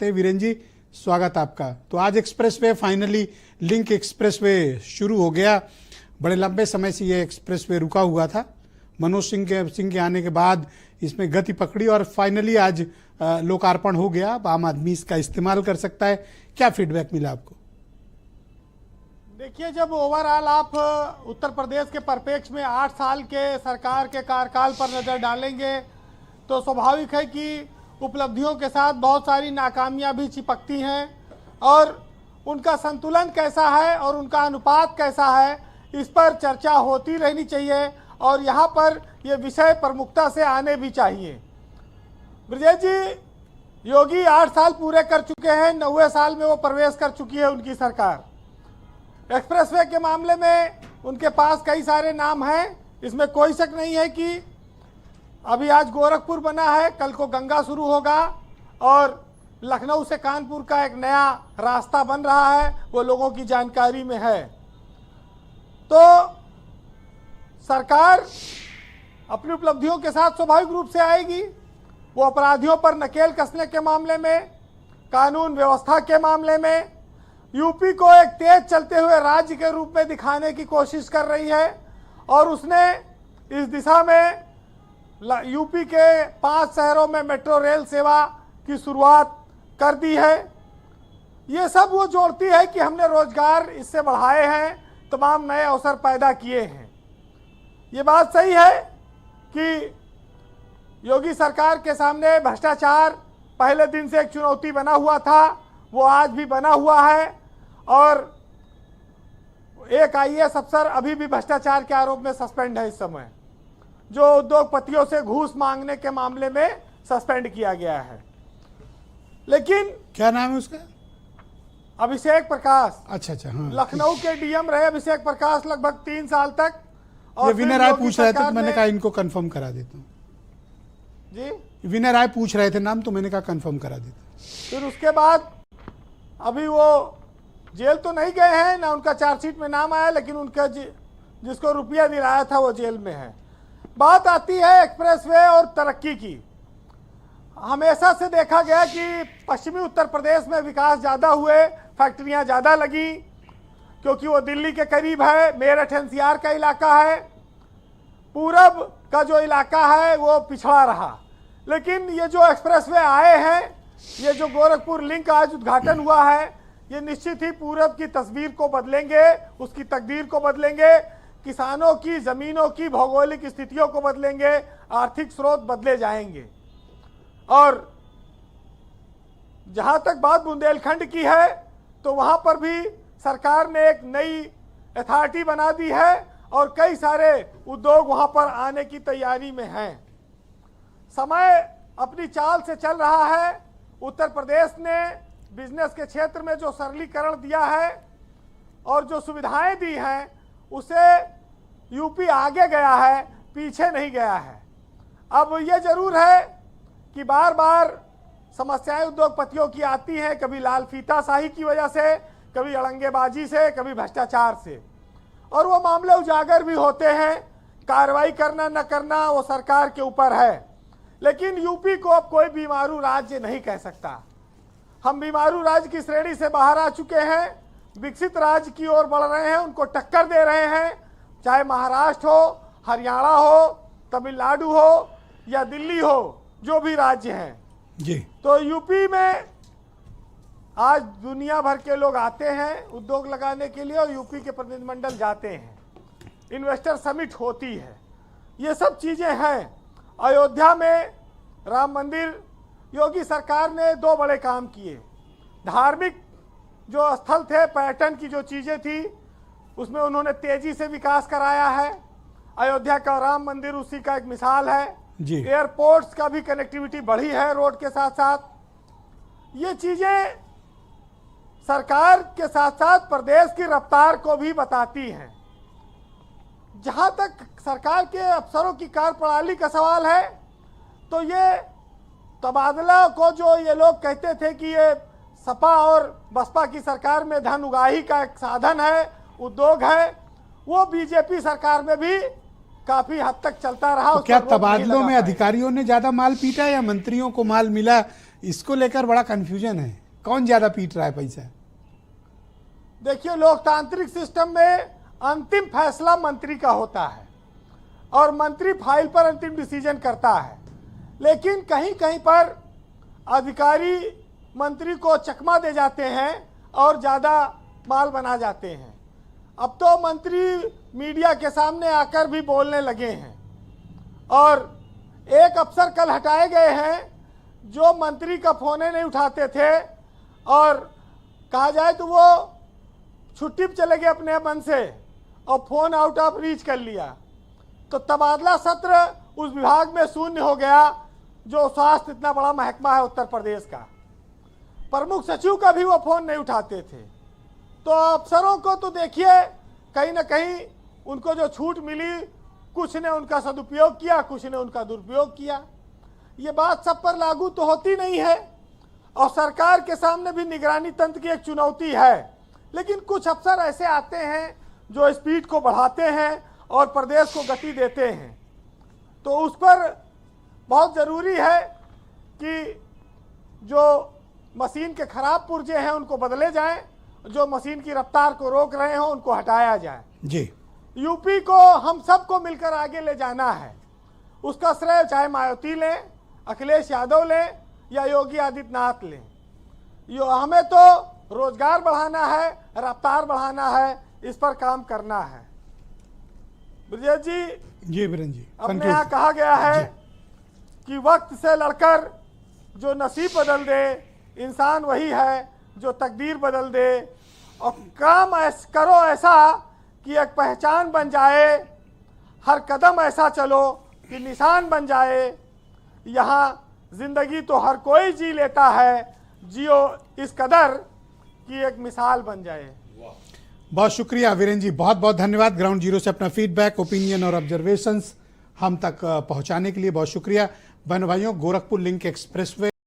वीरेंद्र जी, स्वागत आपका। तो आज एक्सप्रेसवे फाइनली लिंक एक्सप्रेसवे शुरू हो गया। बड़े लंबे समय से ये एक्सप्रेसवे रुका हुआ था। मनोज सिंह के आने के बाद इसमें गति पकड़ी और फाइनली आज लोकार्पण हो गया। अब आम आदमी इसका इस्तेमाल कर सकता है। क्या फीडबैक मिला आपको? देखिए, जब ओवरऑल आप उत्तर प्रदेश के परिप्रेक्ष्य में 8 साल के सरकार के कार्यकाल पर नज़र डालेंगे तो स्वाभाविक है कि उपलब्धियों के साथ बहुत सारी नाकामियां भी चिपकती हैं और उनका संतुलन कैसा है और उनका अनुपात कैसा है, इस पर चर्चा होती रहनी चाहिए और यहाँ पर ये विषय प्रमुखता से आने भी चाहिए। ब्रजेश जी, योगी 8 साल पूरे कर चुके हैं, 90वें साल में वो प्रवेश कर चुकी है उनकी सरकार। एक्सप्रेसवे के मामले में उनके पास कई सारे नाम हैं, इसमें कोई शक नहीं है कि अभी आज गोरखपुर बना है, कल को गंगा शुरू होगा और लखनऊ से कानपुर का एक नया रास्ता बन रहा है, वो लोगों की जानकारी में है। तो सरकार अपनी उपलब्धियों के साथ स्वाभाविक रूप से आएगी। वो अपराधियों पर नकेल कसने के मामले में, कानून व्यवस्था के मामले में यूपी को एक तेज चलते हुए राज्य के रूप में दिखाने की कोशिश कर रही है और उसने इस दिशा में यूपी के 5 शहरों में मेट्रो रेल सेवा की शुरुआत कर दी है। ये सब वो जोड़ती है कि हमने रोजगार इससे बढ़ाए हैं, तमाम नए अवसर पैदा किए हैं। ये बात सही है कि योगी सरकार के सामने भ्रष्टाचार पहले दिन से एक चुनौती बना हुआ था, वो आज भी बना हुआ है और एक आईएएस अफसर अभी भी भ्रष्टाचार के आरोप में सस्पेंड है इस समय, जो उद्योगपतियों से घूस मांगने के मामले में सस्पेंड किया गया है। लेकिन क्या नाम है उसका? अभिषेक प्रकाश। अच्छा, हाँ। लखनऊ के डीएम रहे अभिषेक प्रकाश लगभग 3 साल तक। और विनय राय पूछ रहे थे तो मैंने कहा इनको कंफर्म करा देता हूँ जी। विनय राय पूछ रहे थे नाम, तो मैंने कहा कंफर्म करा देता। फिर उसके बाद अभी वो जेल तो नहीं गए हैं, ना उनका चार्जशीट में नाम आया, लेकिन उनका जिसको रुपया दिलाया था वो जेल में है। बात आती है एक्सप्रेसवे और तरक्की की। हमेशा से देखा गया कि पश्चिमी उत्तर प्रदेश में विकास ज़्यादा हुए, फैक्ट्रियां ज़्यादा लगी, क्योंकि वो दिल्ली के करीब है, मेरठ एनसीआर का इलाका है। पूरब का जो इलाका है वो पिछड़ा रहा। लेकिन ये जो एक्सप्रेसवे आए हैं, ये जो गोरखपुर लिंक आज उद्घाटन हुआ है, ये निश्चित ही पूरब की तस्वीर को बदलेंगे, उसकी तकदीर को बदलेंगे, किसानों की ज़मीनों की भौगोलिक स्थितियों को बदलेंगे, आर्थिक स्रोत बदले जाएंगे। और जहां तक बात बुंदेलखंड की है तो वहां पर भी सरकार ने एक नई अथॉरिटी बना दी है और कई सारे उद्योग वहां पर आने की तैयारी में हैं। समय अपनी चाल से चल रहा है। उत्तर प्रदेश ने बिजनेस के क्षेत्र में जो सरलीकरण दिया है और जो सुविधाएं दी हैं, उसे यूपी आगे गया है, पीछे नहीं गया है। अब ये जरूर है कि बार बार समस्याएं उद्योगपतियों की आती हैं, कभी लाल फीताशाही की वजह से, कभी अड़ंगेबाजी से, कभी भ्रष्टाचार से, और वो मामले उजागर भी होते हैं। कार्रवाई करना न करना वो सरकार के ऊपर है। लेकिन यूपी को अब कोई बीमारू राज्य नहीं कह सकता। हम बीमारू राज्य की श्रेणी से बाहर आ चुके हैं, विकसित राज्य की ओर बढ़ रहे हैं, उनको टक्कर दे रहे हैं, चाहे महाराष्ट्र हो, हरियाणा हो, तमिलनाडु हो या दिल्ली हो, जो भी राज्य हैं जी। तो यूपी में आज दुनिया भर के लोग आते हैं उद्योग लगाने के लिए और यूपी के प्रतिनिधिमंडल जाते हैं, इन्वेस्टर समिट होती है, ये सब चीज़ें हैं। अयोध्या में राम मंदिर, योगी सरकार ने 2 बड़े काम किए। धार्मिक जो स्थल थे, पर्यटन की जो चीज़ें थी, उसमें उन्होंने तेजी से विकास कराया है। अयोध्या का राम मंदिर उसी का एक मिसाल है जी। एयरपोर्ट्स का भी कनेक्टिविटी बढ़ी है रोड के साथ साथ। ये चीज़ें सरकार के साथ साथ प्रदेश की रफ्तार को भी बताती हैं। जहां तक सरकार के अफसरों की कार्यप्रणाली का सवाल है, तो ये तबादला को जो ये लोग कहते थे कि ये सपा और बसपा की सरकार में धन उगाही का एक साधन है, उद्योग है, वो बीजेपी सरकार में भी काफी हद तक चलता रहा। तो क्या तबादलों में अधिकारियों ने ज्यादा माल पीटा या मंत्रियों को माल मिला इसको लेकर बड़ा कंफ्यूजन है, कौन ज्यादा पीट रहा है पैसा? देखिए, लोकतांत्रिक सिस्टम में अंतिम फैसला मंत्री का होता है और मंत्री फाइल पर अंतिम डिसीजन करता है, लेकिन कहीं कहीं पर अधिकारी मंत्री को चकमा दे जाते हैं और ज़्यादा माल बना जाते हैं। अब तो मंत्री मीडिया के सामने आकर भी बोलने लगे हैं और एक अफसर कल हटाए गए हैं जो मंत्री का फोन नहीं उठाते थे और कहा जाए तो वो छुट्टी पर चले गए अपने मन से और फोन आउट ऑफ रीच कर लिया, तो तबादला सत्र उस विभाग में शून्य हो गया जो स्वास्थ्य इतना बड़ा महकमा है उत्तर प्रदेश का। प्रमुख सचिव का भी वो फोन नहीं उठाते थे। तो अफसरों को तो देखिए कहीं ना कहीं उनको जो छूट मिली, कुछ ने उनका सदुपयोग किया, कुछ ने उनका दुरुपयोग किया। ये बात सब पर लागू तो होती नहीं है और सरकार के सामने भी निगरानी तंत्र की एक चुनौती है, लेकिन कुछ अफसर ऐसे आते हैं जो स्पीड को बढ़ाते हैं और प्रदेश को गति देते हैं। तो उस पर बहुत ज़रूरी है कि जो मशीन के खराब पुर्जे हैं उनको बदले जाएं, जो मशीन की रफ्तार को रोक रहे हैं उनको हटाया जाए। जी, यूपी को हम सबको मिलकर आगे ले जाना है। उसका श्रेय चाहे मायावती लें, अखिलेश यादव लें या योगी आदित्यनाथ लें। हमें तो रोजगार बढ़ाना है, रफ्तार बढ़ाना है, इस पर काम करना है। ब्रजेश जी बीरेन जी, अपने यहाँ कहा गया है कि वक्त से लड़कर जो नसीब बदल दे, इंसान वही है जो तकदीर बदल दे। और काम करो ऐसा कि एक पहचान बन जाए, हर कदम ऐसा चलो कि निशान बन जाए। यहाँ जिंदगी तो हर कोई जी लेता है, जियो इस कदर कि एक मिसाल बन जाए। बहुत शुक्रिया वीरेन जी, बहुत बहुत धन्यवाद। ग्राउंड जीरो से अपना फीडबैक, ओपिनियन और ऑब्जर्वेशंस हम तक पहुंचाने के लिए बहुत शुक्रिया। बहनों भाइयों, गोरखपुर लिंक एक्सप्रेसवे